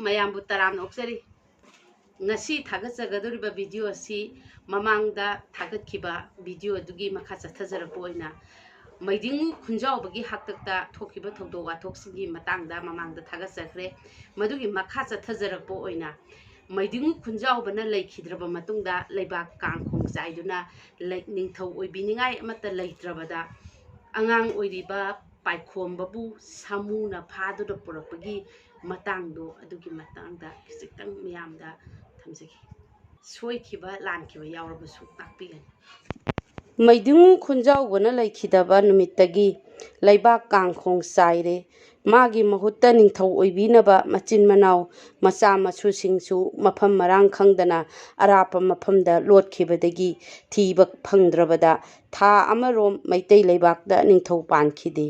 ꯃꯌꯥꯝꯕꯨ ꯇꯔꯥꯝꯅ ꯑꯣꯛꯆꯔꯤ ꯉꯁꯤ ꯊꯥꯒꯠꯆꯒꯗꯧꯔꯤꯕ ꯚꯤꯗꯤꯑꯣ ꯑꯁꯤ ꯃꯃꯥꯡꯗ ꯊꯥꯒꯠꯈꯤꯕ ꯚꯤꯗꯤꯑꯣ ꯑꯗꯨꯒꯤ ꯃꯈꯥ ꯆꯠꯊꯖꯔꯛꯄ ꯑꯣꯏꯅ ꯃꯩꯗꯤꯡꯉꯨ ꯈꯨꯟꯖꯥꯎꯕꯒꯤ ꯍꯥꯛꯇꯛꯇ ꯊꯣꯛꯈꯤꯕ ꯊꯧꯗꯣꯛ ꯋꯥꯊꯣꯛꯁꯤꯡꯒꯤ ꯃꯇꯥꯡꯗ ꯃꯃꯥꯡꯗ ꯊꯥꯒꯠꯆꯈ꯭ꯔꯦ ꯃꯗꯨꯒꯤ ꯃꯈꯥ ꯆꯠꯊꯖꯔꯛꯄ ꯑꯣꯏꯅ ꯃꯩꯗꯤꯡꯉꯨ ꯈꯨꯟꯖꯥꯎꯕꯅ ꯂꯩꯈꯤꯗ꯭ꯔꯕ ꯃꯇꯨꯡꯗ ꯂꯩꯕꯥꯛ ꯀꯥꯡꯈꯣꯡ ꯆꯥꯏꯗꯨꯅ ꯅꯤꯡꯊꯧ ꯑꯣꯏꯕꯤꯅꯤꯡꯉꯥꯏ ꯑꯃꯠꯇ ꯂꯩꯇ꯭ꯔꯕꯗ ꯑꯉꯥꯡ ꯑꯣꯏꯔꯤꯕ ꯄꯥꯏꯈꯣꯝꯕꯕꯨ ꯁꯥꯃꯨꯅ ꯐꯥꯗꯨꯅ ꯄꯨꯔꯛꯄꯒꯤ ꯃꯇꯥꯡꯗꯣ ꯑꯗꯨꯒꯤ ꯃꯇꯥꯡꯗ ꯈꯤꯇꯪ ꯃꯤꯌꯥꯝꯗ ꯊꯝꯖꯒꯦ ꯁꯣꯏꯈꯤꯕ ꯂꯥꯟꯈꯤꯕ ꯌꯥꯎꯔꯕꯁꯨ ꯇꯥꯛꯄꯤꯒꯅꯤ ꯃꯩꯗꯤꯡꯉꯨ ꯈꯨꯟꯖꯥꯎꯕꯅ ꯂꯩꯈꯤꯗꯕ ꯅꯨꯃꯤꯠꯇꯒꯤ ꯂꯩꯕꯥꯛ ꯀꯥꯡꯈꯣꯡ ꯆꯥꯏꯔꯦ ꯃꯥꯒꯤ ꯃꯍꯨꯠꯇ ꯅꯤꯡꯊꯧ ꯑꯣꯏꯕꯤꯅꯕ ꯃꯆꯤꯟ ꯃꯅꯥꯎ ꯃꯆꯥ ꯃꯁꯨꯁꯤꯡꯁꯨ ꯃꯐꯝ ꯃꯔꯥꯡ ꯈꯪꯗꯅ ꯑꯔꯥꯞꯄ ꯃꯐꯝꯗ ꯂꯣꯠꯈꯤꯕꯗꯒꯤ ꯊꯤꯕ ꯐꯪꯗ꯭ꯔꯕꯗ ꯊꯥ ꯑꯃꯔꯣꯝ ꯃꯩꯇꯩ ꯂꯩꯕꯥꯛꯇ ꯅꯤꯡꯊꯧ ꯄꯥꯟꯈꯤꯗꯦ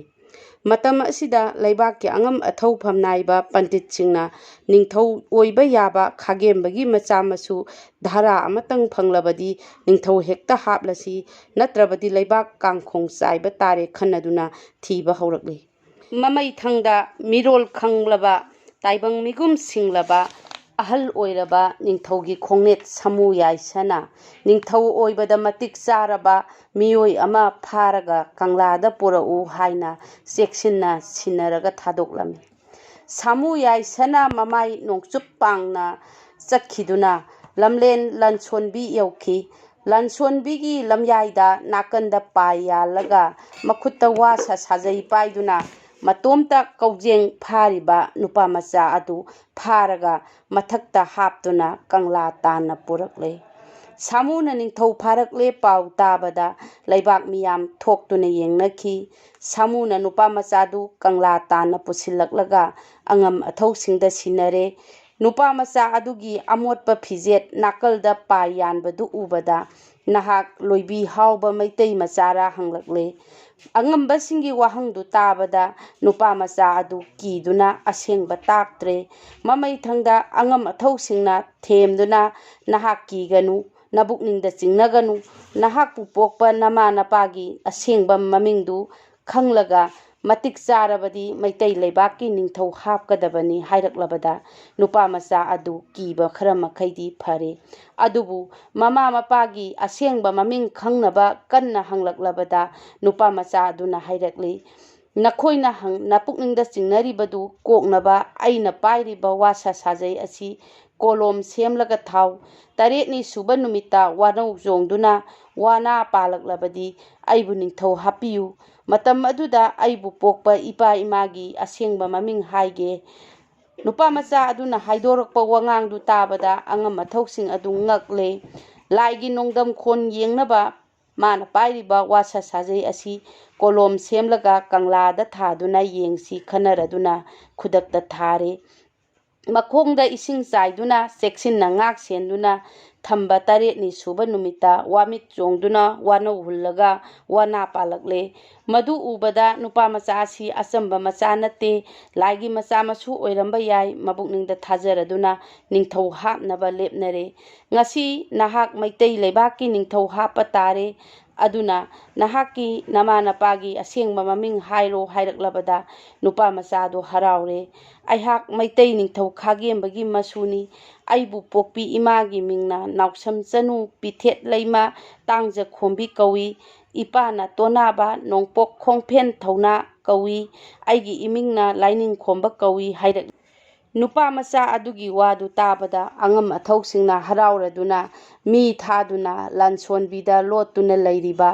ꯃꯇꯝ ꯑꯁꯤꯗ ꯂꯩꯕꯥꯛꯀꯤ ꯑꯉꯝ ꯑꯊꯧꯐꯝ ꯅꯥꯏꯕ ꯄꯟꯗꯤꯠꯁꯤꯡꯅ ꯅꯤꯡꯊꯧ ꯑꯣꯏꯕ ꯌꯥꯕ ꯈꯥꯒꯦꯝꯕꯒꯤ ꯃꯆꯥ ꯃꯁꯨ ꯙꯔꯥ ꯑꯃꯇꯪ ꯐꯪꯂꯕꯗꯤ ꯅꯤꯡꯊꯧ ꯍꯦꯛꯇ ꯍꯥꯞꯂꯁꯤ ꯅꯠꯇ꯭ꯔꯕꯗꯤ ꯂꯩꯕꯥꯛ ꯀꯥꯡꯈꯣꯡ ꯆꯥꯏꯕ ꯇꯥꯔꯦ ꯈꯟꯅꯗꯨꯅ ꯊꯤꯕ ꯍꯧꯔꯛꯂꯤ ꯃꯃꯩꯊꯪꯗ ꯃꯤꯔꯣꯜ ꯈꯪꯂꯕ ꯇꯥꯏꯕꯪ ꯃꯤꯒꯨꯝ ꯁꯤꯡꯂꯕ ꯑꯍꯜ ꯑꯣꯏꯔꯕ ꯅꯤꯡꯊꯧꯒꯤ ꯈꯣꯡꯅꯦꯠ ꯁꯃꯨ ꯌꯥꯏꯁꯅ ꯅꯤꯡꯊꯧ ꯑꯣꯏꯕꯗ ꯃꯇꯤꯛ ꯆꯥꯔꯕ ꯃꯤꯑꯣꯏ ꯑꯃ ꯐꯥꯔꯒ ꯀꯪꯂꯥꯗ ꯄꯨꯔꯛꯎ ꯍꯥꯏꯅ ꯆꯦꯛꯁꯤꯟꯅ ꯁꯤꯟꯅꯔꯒ ꯊꯥꯗꯣꯛꯂꯝꯃꯤ ꯁꯥꯃꯨ ꯌꯥꯏꯁꯅ ꯃꯃꯥꯏ ꯅꯣꯡꯆꯨꯞ ꯄꯥꯡꯅ ꯆꯠꯈꯤꯗꯨꯅ ꯂꯝꯂꯦꯟ ꯂꯟꯁꯣꯟꯕꯤ ꯌꯧꯈꯤ ꯂꯟꯁꯣꯟꯕꯤꯒꯤ ꯂꯝꯌꯥꯏꯗ ꯅꯥꯀꯟꯗ ꯄꯥꯏ ꯌꯥꯜꯂꯒ ꯃꯈꯨꯠꯇ ꯋꯥ ꯁꯥꯖꯩ ꯄꯥꯏꯗꯨꯅ ꯃꯇꯣꯝꯇ ꯀꯧꯖꯦꯡ ꯐꯥꯔꯤꯕ ꯅꯨꯄꯥ ꯃꯆꯥ ꯑꯗꯨ ꯐꯥꯔꯒ ꯃꯊꯛꯇ ꯍꯥꯞꯇꯨꯅ ꯀꯪꯂꯥ ꯇꯥꯟꯅ ꯄꯨꯔꯛꯂꯦ ꯁꯥꯃꯨꯅ ꯅꯤꯡꯊꯧ ꯐꯥꯔꯛꯂꯦ ꯄꯥꯎ ꯇꯥꯕꯗ ꯂꯩꯕꯥꯛ ꯃꯤꯌꯥꯝ ꯊꯣꯛꯇꯨꯅ ꯌꯦꯡꯅꯈꯤ ꯁꯥꯃꯨꯅ ꯅꯨꯄꯥ ꯃꯆꯥꯗꯨ ꯀꯪꯂꯥ ꯇꯥꯟꯅ ꯄꯨꯁꯤꯜꯂꯛꯂꯒ ꯑꯉꯝ ꯑꯊꯧꯁꯤꯡꯗ ꯁꯤꯟꯅꯔꯦ ꯅꯨꯄꯥ ꯃꯆꯥ ꯑꯗꯨꯒꯤ ꯑꯃꯣꯠꯄ ꯐꯤꯖꯦꯠ ꯅꯥꯀꯜꯗ ꯄꯥꯏ ꯌꯥꯟꯕꯗꯨ ꯎꯕꯗ ꯅꯍꯥꯛ ꯂꯣꯏꯕꯤ ꯍꯥꯎꯕ ꯃꯩꯇꯩ ꯃꯆꯥꯔꯥ ꯍꯪꯂꯛꯂꯦ ꯑꯉꯝꯕꯁꯤꯡꯒꯤ ꯋꯥꯍꯪꯗꯨ ꯇꯥꯕꯗ ꯅꯨꯄꯥ ꯃꯆꯥ ꯑꯗꯨ ꯀꯤꯗꯨꯅ ꯑꯁꯦꯡꯕ ꯇꯥꯛꯇ꯭ꯔꯦ ꯃꯃꯩꯊꯪꯗ ꯑꯉꯝ ꯑꯊꯧꯁꯤꯡꯅ ꯊꯦꯝꯗꯨꯅ ꯅꯍꯥꯛ ꯀꯤꯒꯅꯨ ꯅꯕꯨꯛꯅꯤꯡꯗ ꯆꯤꯡꯅꯒꯅꯨ ꯅꯍꯥꯛꯄꯨ ꯄꯣꯛꯄ ꯅꯃꯥ ꯅꯄꯥꯒꯤ ꯑꯁꯦꯡꯕ ꯃꯃꯤꯡꯗꯨ ꯈꯪꯂꯒ ꯃꯇꯤꯛ ꯆꯥꯔꯕꯗꯤ ꯃꯩꯇꯩ ꯂꯩꯕꯥꯛꯀꯤ ꯅꯤꯡꯊꯧ ꯍꯥꯞꯀꯗꯕꯅꯤ ꯍꯥꯏꯔꯛꯂꯕꯗ ꯅꯨꯄꯥ ꯃꯆా ꯑꯗꯨ ꯀꯤꯕ ꯈꯔ ꯃꯈꯩꯗꯤ ꯐꯔꯦ ꯑꯗꯨꯕꯨ ꯃꯃꯥ ꯃꯄꯥꯒꯤ ꯑꯁꯦꯡꯕ ꯃꯃꯤꯡ ꯈꯪꯅꯕ ꯀꯟꯅ ꯍꯪꯂꯛꯂꯕꯗ ꯅꯨꯄꯥ ꯃꯆꯥ ꯑꯗꯨꯅ ꯍꯥꯏꯔꯛꯂꯤ ꯅꯈꯣꯏꯅ ꯅꯄꯨꯛꯅꯤꯡꯗ ꯆꯤꯡꯅꯔꯤꯕꯗꯨ ꯀꯣꯛꯅꯕ ꯑꯩꯅ ꯄꯥꯏꯔꯤꯕ ꯋꯥꯁꯥ ꯁꯥꯖꯩ ꯑꯁꯤ ꯀꯣꯂꯣꯝ ꯁꯦꯝꯂꯒ ꯊꯥꯎ ꯇꯔꯦꯠꯅꯤ ꯁꯨꯕ ꯅꯨꯃꯤꯠꯇ ꯋꯥꯅꯧ ꯆꯣꯡꯗꯨꯅ ꯋꯥꯅꯥ ꯄꯥꯜꯂꯛꯂꯕꯗꯤ ꯑꯩꯕꯨ ꯅꯤꯡꯊꯧ ꯍꯥꯞꯄꯤꯌꯨ ꯃꯇꯝ ꯑꯗꯨꯗ ꯑꯩꯕꯨ ꯄꯣꯛꯄ ꯏꯄꯥ ꯏꯃꯥꯒꯤ ꯑꯁꯦꯡꯕ ꯃꯃꯤꯡ ꯍꯥꯏꯒꯦ ꯅꯨꯄꯥ ꯃꯆꯥ ꯑꯗꯨꯅ ꯍꯥꯏꯗꯣꯔꯛꯄ ꯋꯥꯉꯥꯡꯗꯨ ꯇꯥꯕꯗ ꯑꯉꯝ ꯑꯊꯧꯁꯤꯡ ꯑꯗꯨ ꯉꯛꯂꯦ ꯂꯥꯏꯒꯤ ꯅꯣꯡꯗꯝ ꯈꯣꯟ ꯌꯦꯡꯅꯕ ꯃꯥꯅ ꯄꯥꯏꯔꯤꯕ ꯋꯥꯁꯥ ꯁꯥꯖꯩ ꯑꯁꯤ ꯀꯣꯂꯣꯝ ꯁꯦꯝꯂꯒ ꯀꯪꯂꯥꯗ ꯊꯥꯗꯨꯅ ꯌꯦꯡꯁꯤ ꯈꯟꯅꯔꯗꯨꯅ ꯈꯨꯗꯛꯇ ꯊꯥꯔꯦ ꯃꯈꯣꯡꯗ ꯏꯁꯤꯡ ꯆꯥꯏꯗꯨꯅ ꯆꯦꯛꯁꯤꯟꯅ ꯉꯥꯛ ꯁꯦꯟꯗꯨꯅ ꯊꯝꯕ ꯇꯔꯦꯠꯅꯤ ꯁꯨꯕ ꯅꯨꯃꯤꯠꯇ ꯋꯥꯃꯤꯠ ꯆꯣꯡꯗꯨꯅ ꯋꯥꯅꯧ ꯍꯨꯜꯂꯒ ꯋꯥꯅꯥ ꯄꯥꯜꯂꯛꯂꯦ ꯃꯗꯨ ꯎꯕꯗ ꯅꯨꯄꯥ ꯃꯆꯥ ꯑꯁꯤ ꯑꯆꯝꯕ ꯃꯆꯥ ꯅꯠꯇꯦ ꯂꯥꯏꯒꯤ ꯃꯆꯥ ꯃꯁꯨ ꯑꯣꯏꯔꯝꯕ ꯌꯥꯏ ꯃꯕꯨꯛꯅꯤꯡꯗ ꯊꯥꯖꯔꯗꯨꯅ ꯅꯤꯡꯊꯧ ꯍꯥꯞꯅꯕ ꯂꯦꯞꯅꯔꯦ ꯉꯁꯤ ꯅꯍꯥꯛ ꯃꯩꯇꯩ ꯂꯩꯕꯥꯛꯀꯤ ꯅꯤꯡꯊꯧ ꯍꯥꯞꯄ ꯇꯥꯔꯦ ꯑꯗꯨꯅ ꯅꯍꯥꯛꯀꯤ ꯅꯃꯥ ꯅꯄꯥꯒꯤ ꯑꯁꯦꯡꯕ ꯃꯃꯤꯡ ꯍꯥꯏꯔꯣ ꯍꯥꯏꯔꯛꯂꯕꯗ ꯅꯨꯄꯥ ꯃꯆꯥꯗꯣ ꯍꯔꯥꯎꯔꯦ ꯑꯩꯍꯥꯛ ꯃꯩꯇꯩ ꯅꯤꯡꯊꯧ ꯈꯥꯒꯦꯝꯕꯒꯤ ꯃꯁꯨꯅꯤ ꯑꯩꯕꯨ ꯄꯣꯛꯄꯤ ꯏꯃꯥꯒꯤ ꯃꯤꯡꯅ ꯅꯥꯎꯁꯝ ꯆꯅꯨ ꯄꯤꯊꯦꯠ ꯂꯩꯃ ꯇꯥꯡꯖꯈꯣꯝꯕꯤ ꯀꯧꯏ ꯏꯄꯥꯅ ꯇꯣꯅꯥꯕ ꯅꯣꯡꯄꯣꯛ ꯈꯣꯡꯐꯦꯟ ꯊꯧꯅꯥ ꯀꯧꯏ ꯑꯩꯒꯤ ꯏꯃꯤꯡꯅ ꯂꯥꯏꯅꯤꯡꯈꯣꯝꯕ ꯀꯧꯏ ꯍꯥꯏꯔꯛꯂꯤ ꯅꯨꯄꯥ ꯃꯆꯥ ꯑꯗꯨꯒꯤ ꯋꯥꯗꯨ ꯇꯥꯕꯗ ꯑꯉꯝ ꯑꯊꯧꯁꯤꯡꯅ ꯍꯔꯥꯎꯔꯗꯨꯅ ꯃꯤ ꯊꯥꯗꯨꯅ ꯂꯟꯁꯣꯟꯕꯤꯗ ꯂꯣꯠꯇꯨꯅ ꯂꯩꯔꯤꯕ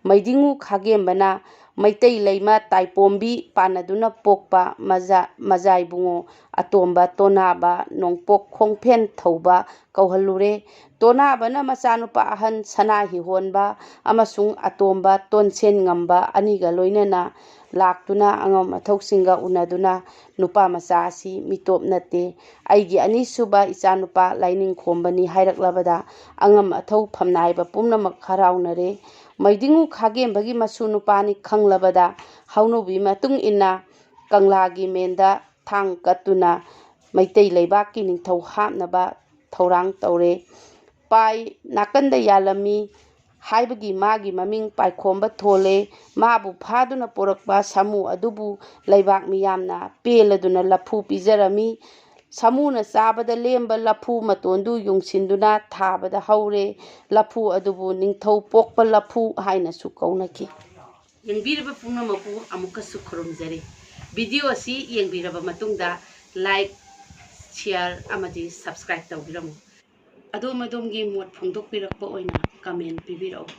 ꯃꯩꯗꯤꯡꯉꯨ ꯈꯥꯒꯦꯝꯕꯅ ꯃꯩꯇꯩ ꯂꯩꯃ ꯇꯥꯏꯄꯣꯝꯕꯤ ꯄꯥꯟꯅꯗꯨꯅ ꯄꯣꯛꯄ ꯃꯖꯥꯏꯕꯨꯡꯉꯣ ꯑꯇꯣꯝꯕ ꯇꯣꯅꯥꯕ ꯅꯣꯡꯄꯣꯛ ꯈꯣꯡꯐꯦꯟ ꯊꯧꯕ ꯀꯧꯍꯜꯂꯨꯔꯦ ꯇꯣꯅꯥꯕꯅ ꯃꯆꯥꯅꯨꯄꯥ ꯑꯍꯟ ꯁꯅꯥꯍꯤꯍꯣꯟꯕ ꯑꯃꯁꯨꯡ ꯑꯇꯣꯝꯕ ꯇꯣꯟꯁꯦꯟ ꯉꯝꯕ ꯑꯅꯤꯒ ꯂꯣꯏꯅꯅ ꯂꯥꯛꯇꯨꯅ ꯑꯉꯝ ꯑꯊꯧꯁꯤꯡꯒ ꯎꯅꯗꯨꯅ ꯅꯨꯄꯥ ꯃꯆꯥ ꯑꯁꯤ ꯃꯤꯇꯣꯞ ꯅꯠꯇꯦ ꯑꯩꯒꯤ ꯑꯅꯤꯁꯨꯕ ꯏꯆꯥꯅꯨꯄꯥ ꯂꯥꯏꯅꯤꯡꯈꯣꯝꯕꯅꯤ ꯍꯥꯏꯔꯛꯂꯕꯗ ꯑꯉꯝ ꯑꯊꯧ ꯐꯝꯅꯥꯏꯕ ꯄꯨꯝꯅꯃꯛ ꯍꯔꯥꯎꯅꯔꯦ ꯃꯩꯗꯤꯡꯉꯨ ꯈꯥꯒꯦꯝꯕꯒꯤ ꯃꯁꯨ ꯅꯨꯄꯥꯅꯤ ꯈꯪꯂꯕꯗ ꯍꯧꯅꯕꯤ ꯃꯇꯨꯡ ꯏꯟꯅ ꯀꯪꯂꯥꯒꯤ ꯃꯦꯟꯗ ꯊꯥꯡ ꯀꯠꯇꯨꯅ ꯃꯩꯇꯩ ꯂꯩꯕꯥꯛꯀꯤ ꯅꯤꯡꯊꯧ ꯍꯥꯞꯅꯕ ꯊꯧꯔꯥꯡ ꯇꯧꯔꯦ ꯄꯥꯏ ꯅꯥꯀꯟꯗ ꯌꯥꯜꯂꯝꯃꯤ ꯍꯥꯏꯕꯒꯤ ꯃꯥꯒꯤ ꯃꯃꯤꯡ ꯄꯥꯏꯈꯣꯝꯕ ꯊꯣꯜꯂꯦ꯫ ꯃꯥꯕꯨ ꯐꯥꯗꯨꯅ ꯄꯨꯔꯛꯄ ꯁꯥꯃꯨ ꯑꯗꯨꯕꯨ ꯂꯩꯕꯥꯛ ꯃꯤꯌꯥꯝꯅ ꯄꯦꯜꯂꯗꯨꯅ ꯂꯐꯨ ꯄꯤꯖꯔꯝꯃꯤ꯫ ꯁꯥꯃꯨꯅ ꯆꯥꯕꯗ ꯂꯦꯝꯕ ꯂꯐꯨ ꯃꯇꯣꯟꯗꯨ ꯌꯨꯡꯁꯤꯟꯗꯨꯅ ꯊꯥꯕꯗ ꯍꯧꯔꯦ꯫ ꯂꯐꯨ ꯑꯗꯨꯕꯨ ꯅꯤꯡꯊꯧ ꯄꯣꯛꯄ ꯂꯐꯨ ꯍꯥꯏꯅꯁꯨ ꯀꯧꯅꯈꯤ꯫ ꯌꯦꯡꯕꯤꯔꯤꯕ ꯄꯨꯝꯅꯃꯛꯄꯨ ꯑꯃꯨꯛꯀꯁꯨ ꯈꯨꯔꯨꯝꯖꯔꯤ꯫ ꯚꯤꯗꯤꯑꯣ ꯑꯁꯤ ꯌꯦꯡꯕꯤꯔꯕ ꯃꯇꯨꯡꯗ ꯂꯥꯏꯛ, ꯁꯤꯌꯔ ꯑꯃꯗꯤ ꯁꯕꯁꯀ꯭ꯔꯥꯏꯕ ꯇꯧꯕꯤꯔꯝꯃꯨ꯫ ꯑꯗꯣꯝ ꯑꯗꯣꯝꯒꯤ ꯃꯣꯠ ꯐꯣꯡꯗꯣꯛꯄꯤꯔꯛꯄ ꯑꯣꯏꯅ ꯀꯃꯦꯟ ꯄꯤꯕꯤꯔꯛꯎ꯫